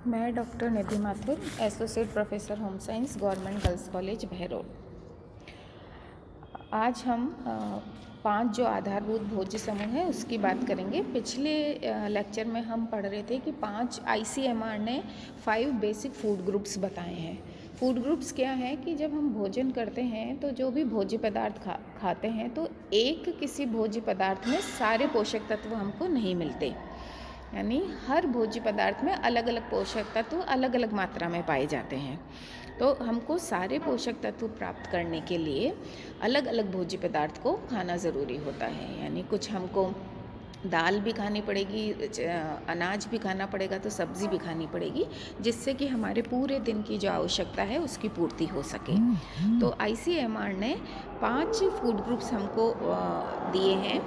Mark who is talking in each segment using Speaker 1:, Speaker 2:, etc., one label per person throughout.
Speaker 1: मैं doctor Nidhi Mathur, associate professor home science, government girls college Behror. आज हम 5 जो आधारभूत भोज्य समूह है उसकी बात करेंगे। पिछले लेक्चर में हम पढ़ रहे थे कि 5 ICMR ने 5 बेसिक फूड ग्रुप्स बताए हैं। फूड ग्रुप्स क्या है कि जब हम भोजन करते हैं तो जो भी भोज्य पदार्थ खाते हैं तो एक किसी भोज्य पदार्थ में सारे पोषक तत्व हमको नहीं मिलते, यानी हर भोज्य पदार्थ में अलग अलग पोषक तत्व अलग अलग मात्रा में पाए जाते हैं। तो हमको सारे पोषक तत्व प्राप्त करने के लिए अलग अलग भोज्य पदार्थ को खाना ज़रूरी होता है। यानी कुछ हमको दाल भी खानी पड़ेगी, अनाज भी खाना पड़ेगा, तो सब्ज़ी भी खानी पड़ेगी, जिससे कि हमारे पूरे दिन की जो आवश्यकता है उसकी पूर्ति हो सके। तो ICMR ने 5 फूड ग्रुप्स हमको दिए हैं,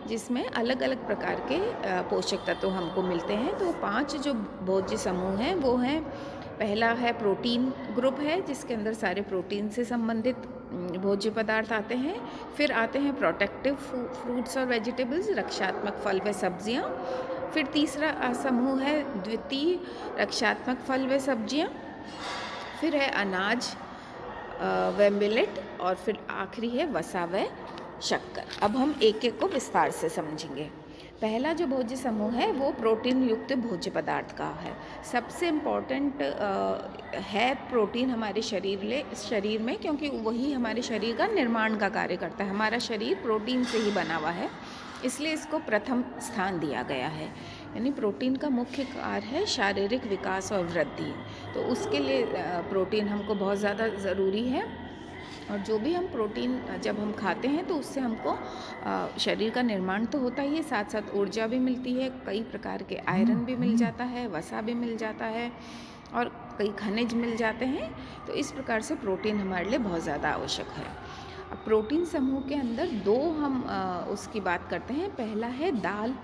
Speaker 1: जिसमें अलग अलग प्रकार के पोषक तत्व हमको मिलते हैं। तो 5 जो भोज्य समूह हैं वो हैं, पहला है प्रोटीन ग्रुप है, जिसके अंदर सारे प्रोटीन से संबंधित भोज्य पदार्थ आते हैं। फिर आते हैं प्रोटेक्टिव फ्रूट्स और वेजिटेबल्स, रक्षात्मक फल व सब्जियां। फिर तीसरा समूह है द्वितीय रक्षात्मक फल व सब्जियां। फिर है अनाज व मिलेट, और फिर आखिरी है वसा व शक्कर। अब हम एक एक को विस्तार से समझेंगे। पहला जो भोज्य समूह है वो प्रोटीन युक्त भोज्य पदार्थ का है। सबसे इम्पॉर्टेंट है प्रोटीन हमारे शरीर में, क्योंकि वही हमारे शरीर का निर्माण का कार्य करता है। हमारा शरीर प्रोटीन से ही बना हुआ है, इसलिए इसको प्रथम स्थान दिया गया है। यानी प्रोटीन का मुख्य कार्य है शारीरिक विकास और वृद्धि, तो उसके लिए प्रोटीन हमको बहुत ज़्यादा ज़रूरी है। और जो भी हम प्रोटीन जब हम खाते हैं तो उससे हमको शरीर का निर्माण तो होता ही है, साथ साथ ऊर्जा भी मिलती है, कई प्रकार के आयरन भी मिल जाता है, वसा भी मिल जाता है, और कई खनिज मिल जाते हैं। तो इस प्रकार से प्रोटीन हमारे लिए बहुत ज़्यादा आवश्यक है। अब प्रोटीन समूह के अंदर 2 हम उसकी बात करते हैं। पहला है दाल।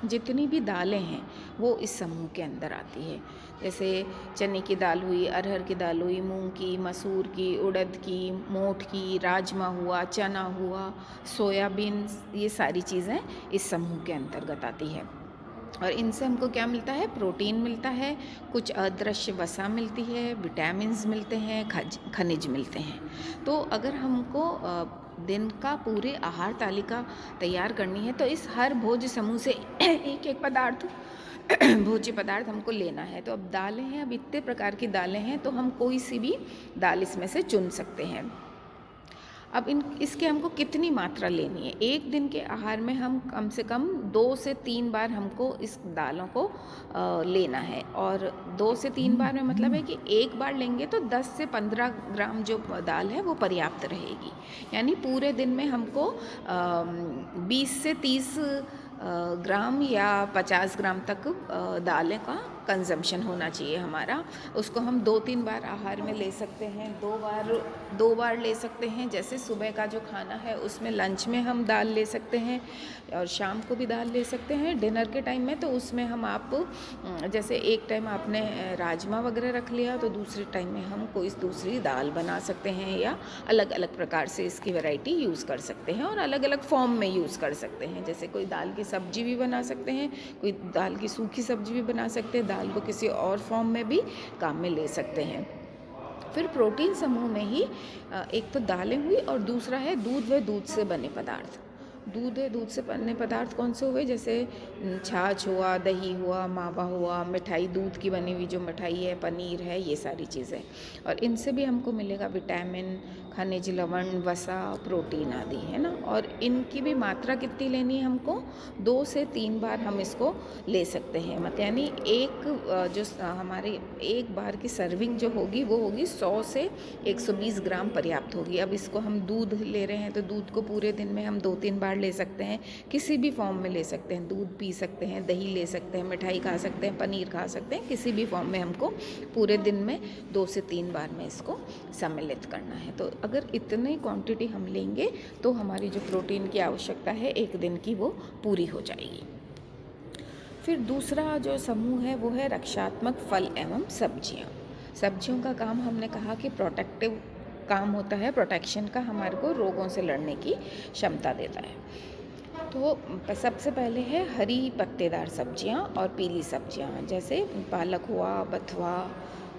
Speaker 1: जितनी भी दालें हैं वो इस समूह के अंदर आती है, जैसे चने की दाल हुई, अरहर की दाल हुई, मूंग की, मसूर की, उड़द की, मोठ की, राजमा हुआ, चना हुआ, सोयाबीन, ये सारी चीज़ें इस समूह के अंतर्गत आती है। और इनसे हमको क्या मिलता है? प्रोटीन मिलता है, कुछ अदृश्य वसा मिलती है, विटामिन्स मिलते हैं, खनिज मिलते हैं। तो अगर हमको दिन का पूरे आहार तालिका तैयार करनी है तो इस हर भोज्य समूह से एक एक पदार्थ भोज्य पदार्थ हमको लेना है। तो अब दालें हैं, अब इतने प्रकार की दालें हैं, तो हम कोई सी भी दाल इसमें से चुन सकते हैं। अब इसके हमको कितनी मात्रा लेनी है? एक दिन के आहार में हम कम से कम 2 से 3 बार हमको इस दालों को लेना है। और 2 से 3 बार में मतलब है कि एक बार लेंगे तो 10 से 15 ग्राम जो दाल है वो पर्याप्त रहेगी। यानी पूरे दिन में हमको 20 से 30 ग्राम या 50 ग्राम तक दालें का कंजम्पशन होना चाहिए हमारा। उसको हम 2-3 बार आहार में ले सकते हैं, 2 बार ले सकते हैं। जैसे सुबह का जो खाना है उसमें लंच में हम दाल ले सकते हैं, और शाम को भी दाल ले सकते हैं डिनर के टाइम में। तो उसमें हम जैसे एक टाइम आपने राजमा वगैरह रख लिया तो दूसरे टाइम में हम कोई दूसरी दाल बना सकते हैं, या अलग अलग प्रकार से इसकी वैरायटी यूज़ कर सकते हैं और अलग अलग फॉर्म में यूज़ कर सकते हैं। जैसे कोई दाल की सब्जी भी बना सकते हैं, कोई दाल की सूखी सब्जी भी बना सकते हैं, दाल को किसी और फॉर्म में भी काम में ले सकते हैं। फिर प्रोटीन समूह में ही एक तो दालें हुई, और दूसरा है दूध व दूध से बने पदार्थ। दूध से बने पदार्थ कौन से हुए? जैसे छाछ हुआ, दही हुआ, मावा हुआ, मिठाई, दूध की बनी हुई जो मिठाई है, पनीर है, ये सारी चीज़ें। और इनसे भी हमको मिलेगा विटामिन, खनिज, लवण, वसा, प्रोटीन आदि, है ना। और इनकी भी मात्रा कितनी लेनी है हमको? 2 से 3 बार हम इसको ले सकते हैं। मतलब यानी जो हमारी एक बार की सर्विंग जो होगी वो होगी 100 से 120 ग्राम पर्याप्त होगी। अब इसको हम दूध ले रहे हैं तो दूध को पूरे दिन में हम 2-3 बार ले सकते हैं, किसी भी फॉर्म में ले सकते हैं। दूध पी सकते हैं, दही ले सकते हैं, मिठाई खा सकते हैं, पनीर खा सकते हैं, किसी भी फॉर्म में हमको पूरे दिन में 2 से 3 बार में इसको सम्मिलित करना है। तो अगर इतनी क्वांटिटी हम लेंगे तो हमारी जो प्रोटीन की आवश्यकता है एक दिन की वो पूरी हो जाएगी। फिर दूसरा जो समूह है वो है रक्षात्मक फल एवं सब्जियां। सब्जियों का काम हमने कहा कि प्रोटेक्टिव काम होता है, प्रोटेक्शन का, हमारे को रोगों से लड़ने की क्षमता देता है। तो सबसे पहले है हरी पत्तेदार सब्जियां और पीली सब्जियां, जैसे पालक हुआ, बथुआ,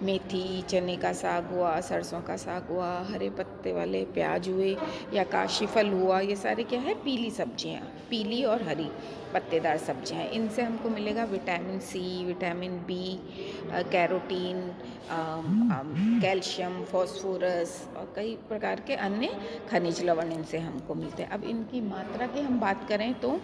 Speaker 1: मेथी, चने का साग हुआ, सरसों का साग हुआ, हरे पत्ते वाले प्याज हुए या काशी फल हुआ। ये सारे क्या है, पीली सब्जियां, पीली और हरी पत्तेदार सब्जियां हैं। इनसे हमको मिलेगा vitamin C, vitamin B, carotene, calcium, phosphorus और कई प्रकार के अन्य खनिज लवण इनसे हमको मिलते हैं। अब इनकी मात्रा की हम बात करें तो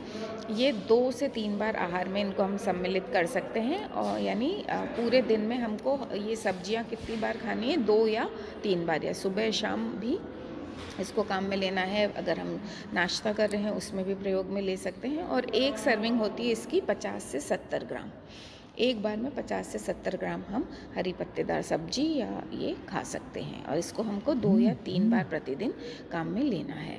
Speaker 1: ये 2 से 3 बार आहार में इनको हम सम्मिलित कर सकते हैं, और यानी पूरे दिन में हमको ये सब्जियां कितनी बार खानी है, 2 या 3 बार, या सुबह शाम भी इसको काम में लेना है। अगर हम नाश्ता कर रहे हैं उसमें भी प्रयोग में ले सकते हैं। और एक सर्विंग होती है इसकी 50 से 70 ग्राम। एक बार में 50 से 70 ग्राम हम हरी पत्तेदार सब्जी या ये खा सकते हैं, और इसको हमको 2 या 3 बार प्रतिदिन काम में लेना है।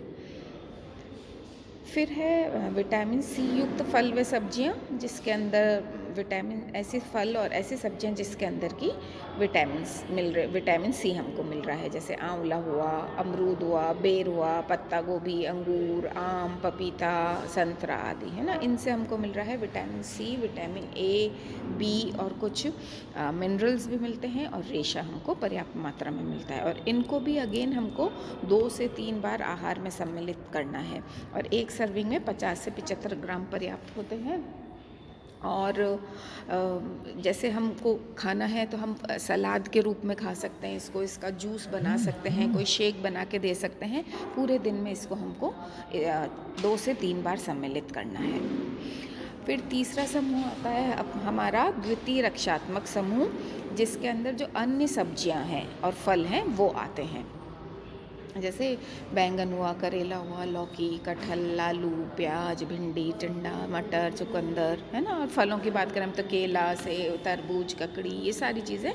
Speaker 1: फिर है विटामिन सी युक्त फल व सब्जियां, जिसके अंदर ऐसे फल और ऐसी सब्जियां जिसके अंदर की विटामिन सी हमको मिल रहा है, जैसे आंवला हुआ, अमरूद हुआ, बेर हुआ, पत्ता गोभी, अंगूर, आम, पपीता, संतरा आदि, है ना। इनसे हमको मिल रहा है vitamin C, vitamin A, B और कुछ मिनरल्स भी मिलते हैं, और रेशा हमको पर्याप्त मात्रा में मिलता है। और इनको भी अगेन हमको 2 से 3 बार आहार में सम्मिलित करना है, और एक सर्विंग में 50 से 75 ग्राम पर्याप्त होते हैं। और जैसे हमको खाना है तो हम सलाद के रूप में खा सकते हैं इसको, इसका जूस बना सकते हैं, कोई शेक बना के दे सकते हैं। पूरे दिन में इसको हमको 2 से 3 बार सम्मिलित करना है। फिर तीसरा समूह आता है अब हमारा द्वितीय रक्षात्मक समूह, जिसके अंदर जो अन्य सब्जियां हैं और फल हैं वो आते हैं, जैसे बैंगन हुआ, करेला हुआ, लौकी, कटहल, आलू, प्याज, भिंडी, टिंडा, मटर, चुकंदर, है ना। और फलों की बात करें तो केला, सेब, तरबूज, ककड़ी, ये सारी चीज़ें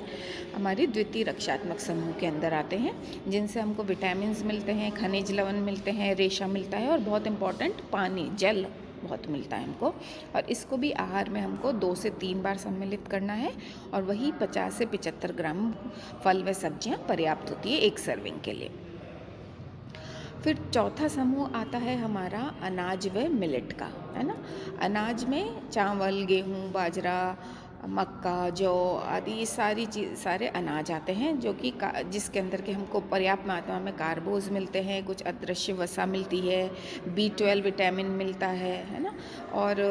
Speaker 1: हमारी द्वितीय रक्षात्मक समूह के अंदर आते हैं, जिनसे हमको विटामिन्स मिलते हैं, खनिज लवण मिलते हैं, रेशा मिलता है, और बहुत इम्पॉर्टेंट पानी, जल बहुत मिलता है हमको। और इसको भी आहार में हमको 2 से 3 बार सम्मिलित करना है, और वही 50 से 75 ग्राम फल व सब्जियां पर्याप्त होती है एक सर्विंग के लिए। फिर चौथा समूह आता है हमारा अनाज व मिलेट का, है ना। अनाज में चावल, गेहूँ, बाजरा, मक्का, जौ आदि सारे अनाज आते हैं, जो कि जिसके अंदर के हमको पर्याप्त मात्रा में कार्बोज मिलते हैं, कुछ अदृश्य वसा मिलती है, B12 विटामिन मिलता है ना। और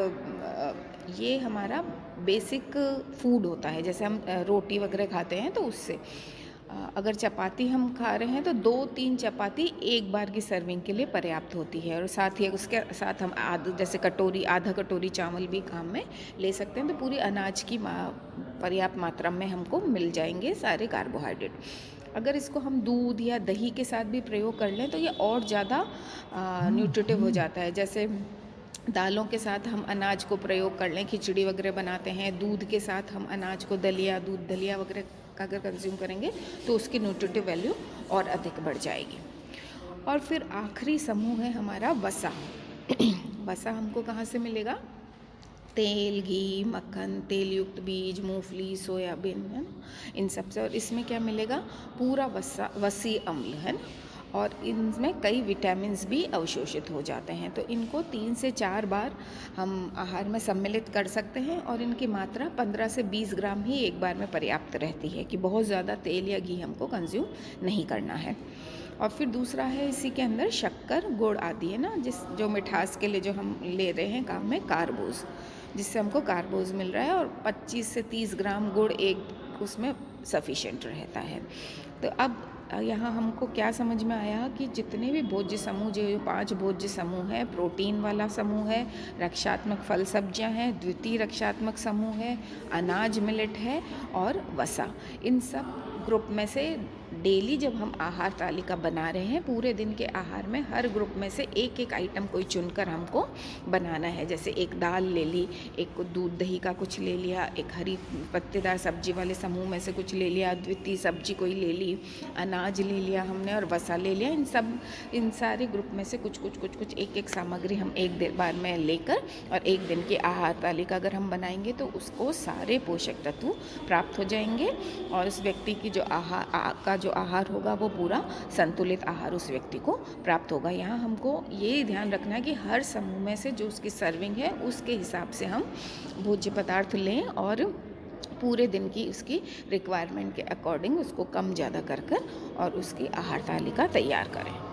Speaker 1: ये हमारा बेसिक फूड होता है, जैसे हम रोटी वगैरह खाते हैं तो उससे अगर चपाती हम खा रहे हैं तो 2-3 चपाती एक बार की सर्विंग के लिए पर्याप्त होती है। और साथ ही उसके साथ हम जैसे आधा कटोरी चावल भी काम में ले सकते हैं, तो पूरी अनाज की पर्याप्त मात्रा में हमको मिल जाएंगे सारे कार्बोहाइड्रेट। अगर इसको हम दूध या दही के साथ भी प्रयोग कर लें तो ये और ज़्यादा न्यूट्रिटिव हो जाता है। जैसे दालों के साथ हम अनाज को प्रयोग कर लें, खिचड़ी वगैरह बनाते हैं, दूध के साथ हम अनाज को दूध दलिया वगैरह का अगर कंज्यूम करेंगे तो उसकी न्यूट्रिटिव वैल्यू और अधिक बढ़ जाएगी। और फिर आखिरी समूह है हमारा वसा। वसा हमको कहाँ से मिलेगा? तेल, घी, मक्खन, तेल युक्त बीज, मूंगफली, सोयाबीन, है ना, इन सब से। और इसमें क्या मिलेगा? पूरा वसी अम्ल, है ना। और इनमें कई विटामिन्स भी अवशोषित हो जाते हैं, तो इनको 3 से 4 बार हम आहार में सम्मिलित कर सकते हैं, और इनकी मात्रा 15 से 20 ग्राम ही एक बार में पर्याप्त रहती है, कि बहुत ज़्यादा तेल या घी हमको कंज्यूम नहीं करना है। और फिर दूसरा है इसी के अंदर शक्कर, गुड़ आदि, है ना, जो मिठास के लिए जो हम ले रहे हैं काम में, कार्बोज, जिससे हमको कार्बोज मिल रहा है। और 25 से 30 ग्राम गुड़ एक उसमें सफिशेंट रहता है। तो अब यहाँ हमको क्या समझ में आया कि जितने भी भोज्य समूह, जो 5 भोज्य समूह है, प्रोटीन वाला समूह है, रक्षात्मक फल सब्जियां हैं, द्वितीय रक्षात्मक समूह है, अनाज मिलेट है, और वसा, इन सब ग्रुप में से डेली जब हम आहार तालिका बना रहे हैं, पूरे दिन के आहार में हर ग्रुप में से एक एक आइटम कोई चुनकर हमको बनाना है। जैसे एक दाल ले ली, एक को दूध दही का कुछ ले लिया, एक हरी पत्तेदार सब्जी वाले समूह में से कुछ ले लिया, द्वितीय सब्जी कोई ले ली, अनाज ले लिया हमने, और वसा ले लिया। इन सारे ग्रुप में से कुछ एक एक सामग्री हम एक बार में लेकर, और एक दिन की आहार तालिका अगर हम बनाएंगे तो उसको सारे पोषक तत्व प्राप्त हो जाएंगे, और उस व्यक्ति की जो आहार का जो आहार होगा वो पूरा संतुलित आहार उस व्यक्ति को प्राप्त होगा। यहाँ हमको ये ध्यान रखना है कि हर समूह में से जो उसकी सर्विंग है उसके हिसाब से हम भोज्य पदार्थ लें और पूरे दिन की उसकी रिक्वायरमेंट के अकॉर्डिंग उसको कम ज़्यादा कर कर और उसकी आहार तालिका तैयार करें।